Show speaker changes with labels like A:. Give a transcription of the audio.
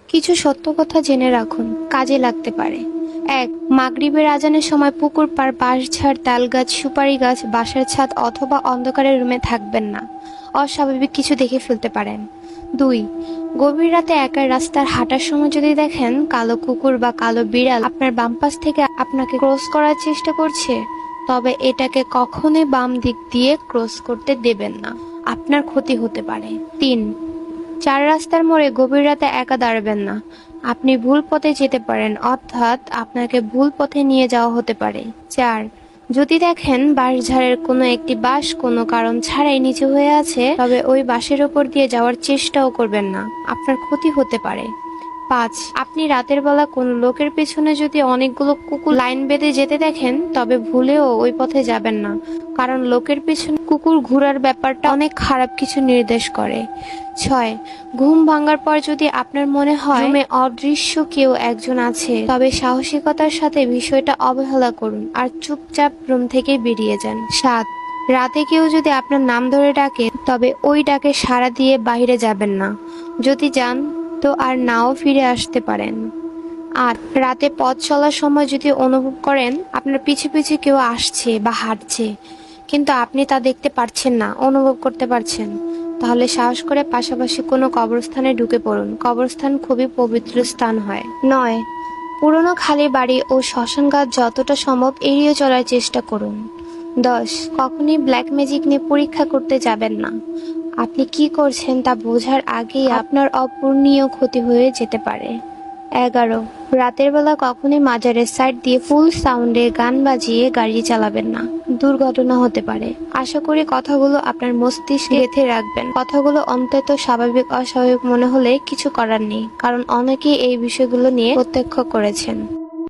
A: কিছু সত্য কথা জেনে রাখুন, কাজে লাগতে পারে। 1. মাগরিবের আজানের সময় পুকুর পাড়, বাঁশঝাড়, তালগাছ, সুপারি গাছ, বাসার ছাদ অথবা অন্ধকারের রুমে থাকবেন না। অস্বাভাবিক কিছু দেখে ফেলতে পারেন। 2. গভীর রাতে একা রাস্তার হাঁটার সময় যদি দেখেন কালো কুকুর বা কালো বিড়াল আপনার বাম পাশ থেকে আপনাকে ক্রস করার চেষ্টা করছে, তবে এটাকে কখনোই বাম দিক দিয়ে ক্রস করতে দেবেন না, আপনার ক্ষতি হতে পারে। 3. চার রাস্তার মোড়ে গভীর রাতে একা দাঁড়াবেন না। আপনি ভুল পথে যেতে পারেন, অর্থাৎ আপনাকে ভুল পথে নিয়ে যাওয়া হতে পারে। 4. যদি দেখেন বাঁশঝাড়ের কোনো একটি বাঁশ কোনো কারণ ছাড়াই নিচে হয়ে আছে, তবে ওই বাঁশের ওপর দিয়ে যাওয়ার চেষ্টাও করবেন না, আপনার ক্ষতি হতে পারে। 5. আপনি রাতের বেলা কোনো লোকের পেছনে যদি অনেকগুলো কুকুর লাইন বেঁধে যেতে দেখেন, তবে ভুলেও ওই পথে যাবেন না, কারণ লোকের পেছনে কুকুর ঘোরার ব্যাপারটা অনেক খারাপ কিছু নির্দেশ করে। 6. ঘুম ভাঙার পর যদি আপনার মনে হয় রুমে অদৃশ্য কেউ একজন আছে, তবে সাহসিকতার সাথে বিষয়টা অবহেলা করুন আর চুপচাপ রুম থেকে বেরিয়ে যান। 7. রাতে কেউ যদি আপনার নাম ধরে ডাকে, তবে ওই ডাকে সাড়া দিয়ে বাইরে যাবেন না। যদি যান তো আর নাও ফিরে আসতে পারেন। 8. রাতে পথ চলার সময় যদি অনুভব করেন আপনার পিছু পিছু কেউ আসছে বা হাঁটছে, কিন্তু আপনি তা দেখতে পারছেন না, অনুভব করতে পারছেন, তাহলে সাহস করে পাশাপাশি কোনো কবরস্থানে ঢুকে পড়ুন। কবরস্থান খুবই পবিত্র স্থান হয়। 9. পুরনো খালি বাড়ি ও শ্মশানঘাট যতটা সম্ভব এড়িয়ে চলার চেষ্টা করুন। 10. কখনই ব্ল্যাক ম্যাজিক নিয়ে পরীক্ষা করতে যাবেন না। আপনি কি করছেন তা বোঝার আগেই আপনার অপূরণীয় ক্ষতি হয়ে যেতে পারে। 11. রাতের বেলা কখনই মাজারের সাইড দিয়ে ফুল সাউন্ডে গান বাজিয়ে গাড়ি চালাবেন না, দুর্ঘটনা হতে পারে। আশা করি কথাগুলো আপনার মস্তিষ্কে গেঁথে রাখবেন। কথাগুলো অন্তত স্বাভাবিক অস্বাভাবিক মনে হলে কিছু করার নেই, কারণ অনেকেই এই বিষয়গুলো নিয়ে প্রত্যক্ষ করেছেন।